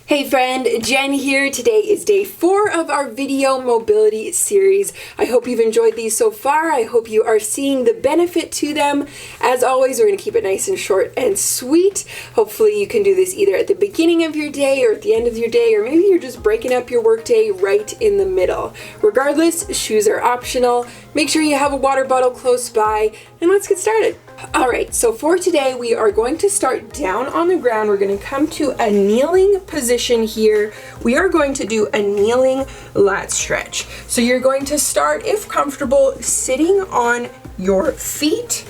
Hey friend, Jen here. Today is day 4 of our video mobility series. I hope you've enjoyed these so far. I hope you are seeing the benefit to them. As always, we're going to keep it nice and short and sweet. Hopefully you can do this either at the beginning of your day or at the end of your day, or maybe you're just breaking up your workday right in the middle. Regardless, shoes are optional. Make sure you have a water bottle close by, and let's get started. Alright, so for today we are going to start down on the ground. We're going to come to a kneeling position here. We are going to do a kneeling lat stretch. So you're going to start, if comfortable, sitting on your feet.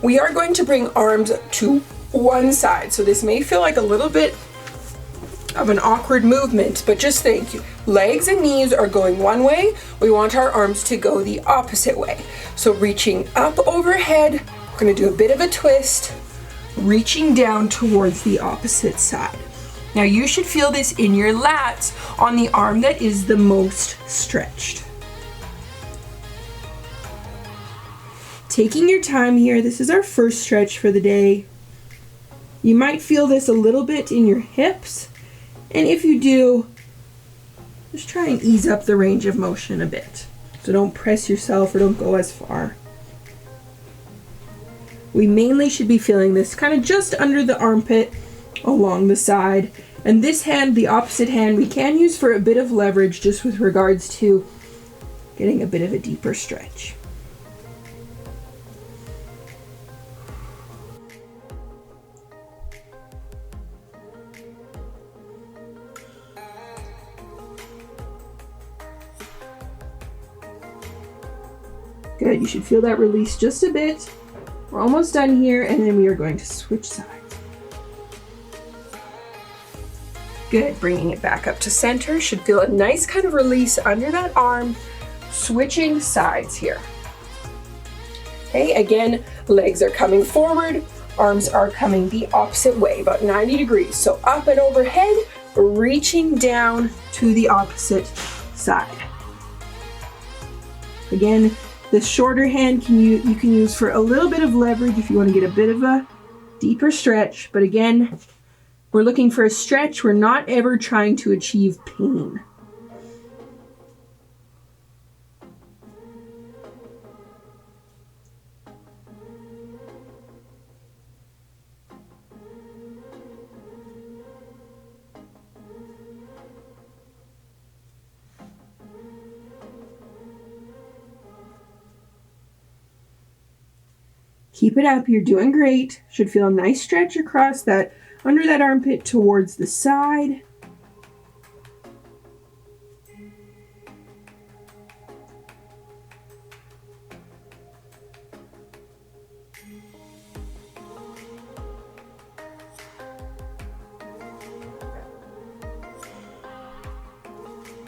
We are going to bring arms to one side. So this may feel like a little bit of an awkward movement, but just think, legs and knees are going one way. We want our arms to go the opposite way. So reaching up overhead, we're going to do a bit of a twist, reaching down towards the opposite side. Now you should feel this in your lats on the arm that is the most stretched. Taking your time here, this is our first stretch for the day. You might feel this a little bit in your hips, and if you do, just try and ease up the range of motion a bit. So don't press yourself or don't go as far. We mainly should be feeling this kind of just under the armpit along the side. And this hand, the opposite hand, we can use for a bit of leverage just with regards to getting a bit of a deeper stretch. Good, you should feel that release just a bit. We're almost done here, and then we are going to switch sides. Good, bringing it back up to center. Should feel a nice kind of release under that arm. Switching sides here. Okay, again, legs are coming forward, arms are coming the opposite way, about 90 degrees. So up and overhead, reaching down to the opposite side. Again, the shorter hand you can use for a little bit of leverage if you want to get a bit of a deeper stretch. But again, we're looking for a stretch. We're not ever trying to achieve pain. Keep it up, you're doing great. Should feel a nice stretch across that, under that armpit towards the side.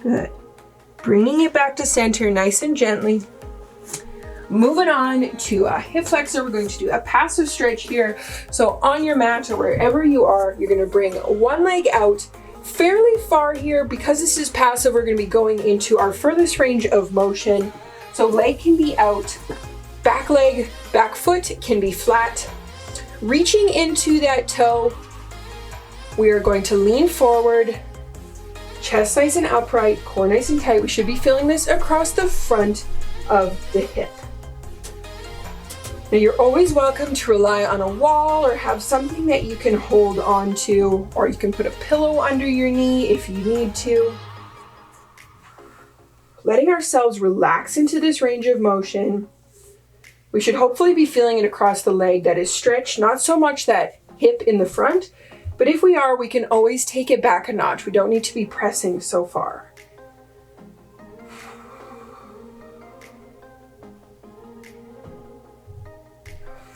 Good. Bringing it back to center nice and gently. Moving on to a hip flexor, we're going to do a passive stretch here. So on your mat or wherever you are, you're going to bring one leg out fairly far here. Because this is passive, we're going to be going into our furthest range of motion. So leg can be out, back leg, back foot can be flat. Reaching into that toe, we are going to lean forward, chest nice and upright, core nice and tight. We should be feeling this across the front of the hip. Now you're always welcome to rely on a wall or have something that you can hold on to, or you can put a pillow under your knee if you need to. Letting ourselves relax into this range of motion. We should hopefully be feeling it across the leg that is stretched, not so much that hip in the front, but if we are, we can always take it back a notch. We don't need to be pressing so far.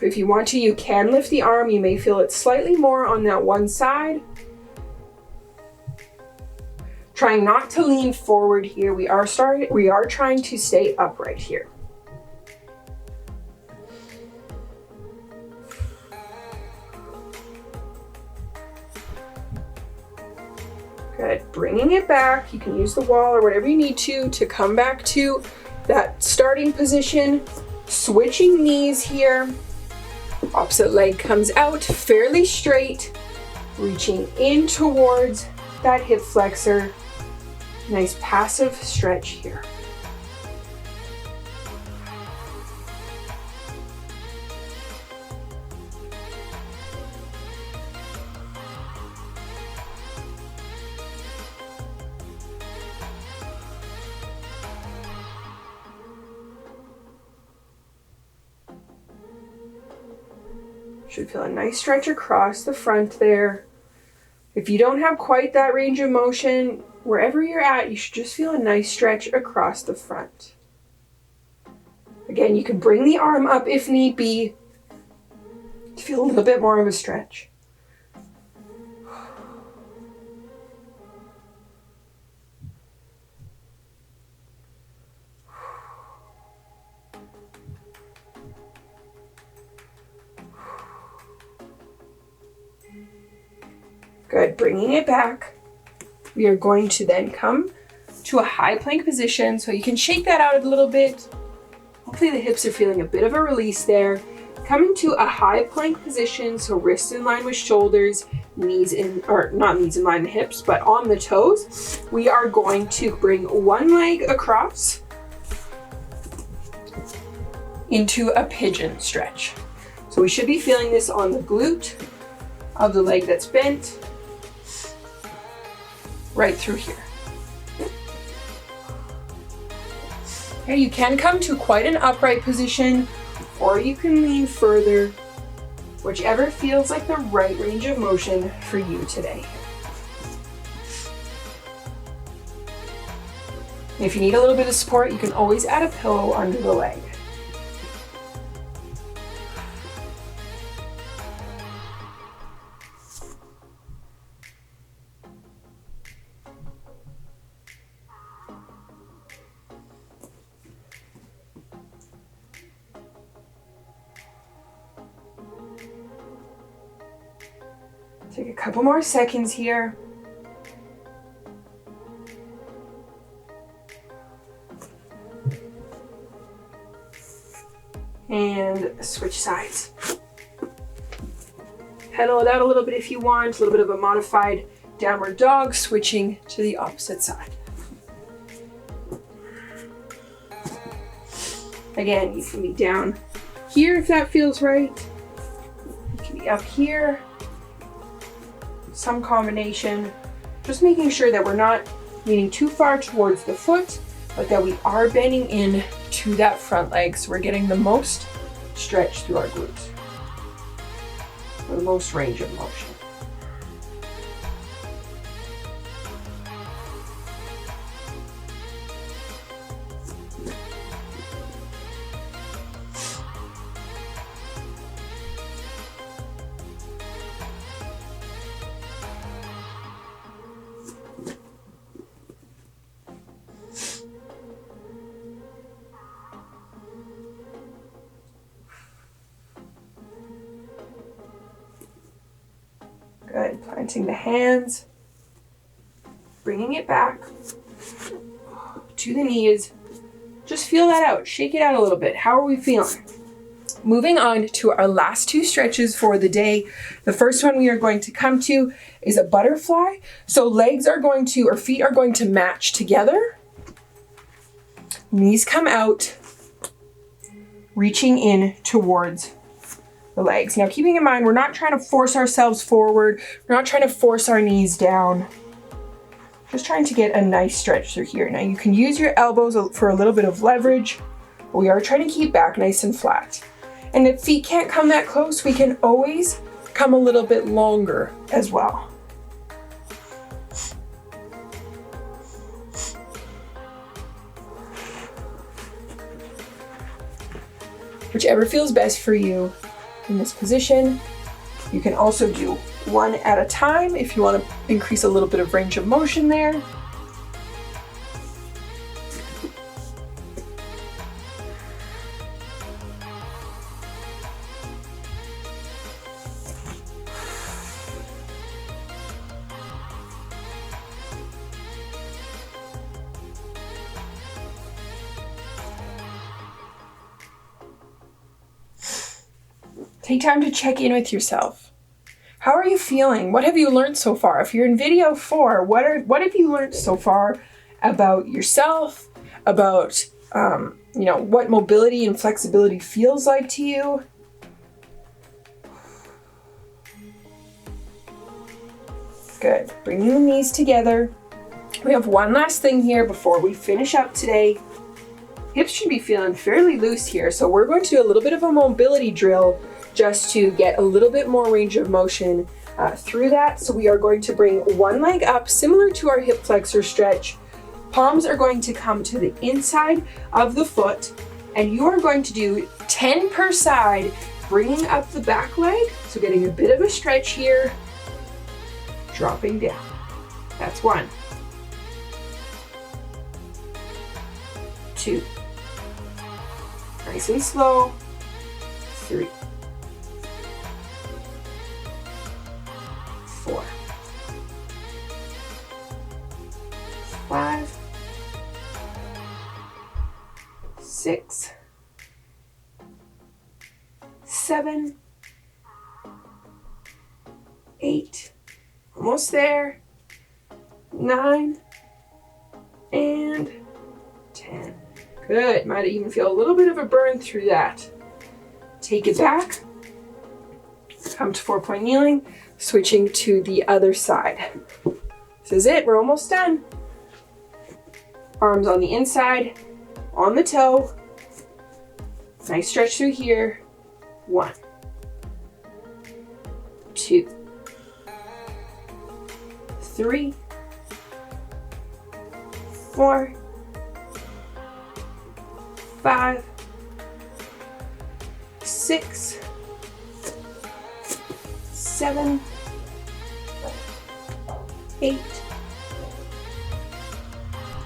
If you want to, you can lift the arm. You may feel it slightly more on that one side. Trying not to lean forward here. We are trying to stay upright here. Good. Bringing it back. You can use the wall or whatever you need to come back to that starting position. Switching knees here. Opposite leg comes out fairly straight, reaching in towards that hip flexor. Nice passive stretch here. Should feel a nice stretch across the front there. If you don't have quite that range of motion, wherever you're at, you should just feel a nice stretch across the front. Again, you can bring the arm up if need be to feel a little bit more of a stretch. Good, bringing it back. We are going to then come to a high plank position, so you can shake that out a little bit. Hopefully the hips are feeling a bit of a release there. Come into a high plank position, so wrists in line with shoulders, knees in, or not knees in line with hips, but on the toes. We are going to bring one leg across into a pigeon stretch. So we should be feeling this on the glute of the leg that's bent, right through here. Okay, you can come to quite an upright position, or you can lean further, whichever feels like the right range of motion for you today. If you need a little bit of support, you can always add a pillow under the leg. Take a couple more seconds here. And switch sides. Pedal it out a little bit if you want, a little bit of a modified downward dog, switching to the opposite side. Again, you can be down here if that feels right. You can be up here. Some combination, just making sure that we're not leaning too far towards the foot, but that we are bending in to that front leg, so we're getting the most stretch through our glutes, or the most range of motion. Good, planting the hands, bringing it back to the knees. Just feel that out, shake it out a little bit. How are we feeling? Moving on to our last two stretches for the day. The first one we are going to come to is a butterfly. So legs are going to, or feet are going to match together. Knees come out, reaching in towards the legs. Now, keeping in mind, we're not trying to force ourselves forward. We're not trying to force our knees down. Just trying to get a nice stretch through here. Now, you can use your elbows for a little bit of leverage, but we are trying to keep back nice and flat. And if feet can't come that close, we can always come a little bit longer as well. Whichever feels best for you in this position. You can also do one at a time if you want to increase a little bit of range of motion there. Take time to check in with yourself. How are you feeling? What have you learned so far? If you're in video 4, what have you learned so far about yourself, about what mobility and flexibility feels like to you? Good. Bringing the knees together. We have one last thing here before we finish up today. Hips should be feeling fairly loose here, so we're going to do a little bit of a mobility drill just to get a little bit more range of motion through that. So we are going to bring one leg up, similar to our hip flexor stretch. Palms are going to come to the inside of the foot, and you are going to do 10 per side, bringing up the back leg. So getting a bit of a stretch here, dropping down. That's 1, 2, nice and slow, 3, 4, 5, 6, 7, 8, almost there, 9, and 10. Good. Might even feel a little bit of a burn through that. Take it back. Come to 4-point kneeling, switching to the other side. This is it. We're almost done. Arms on the inside, on the toe. Nice stretch through here. 1, 2, 3, 4, 5, 6, 7, 8,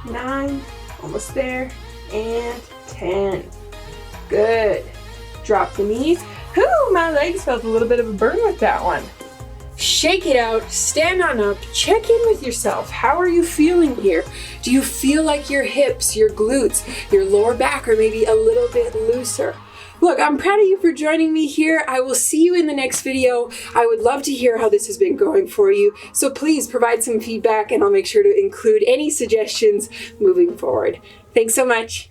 9, almost there, and 10. Good. Drop the knees. Whew, my legs felt a little bit of a burn with that one. Shake it out, stand on up, check in with yourself. How are you feeling here? Do you feel like your hips, your glutes, your lower back are maybe a little bit looser? Look, I'm proud of you for joining me here. I will see you in the next video. I would love to hear how this has been going for you. So please provide some feedback and I'll make sure to include any suggestions moving forward. Thanks so much.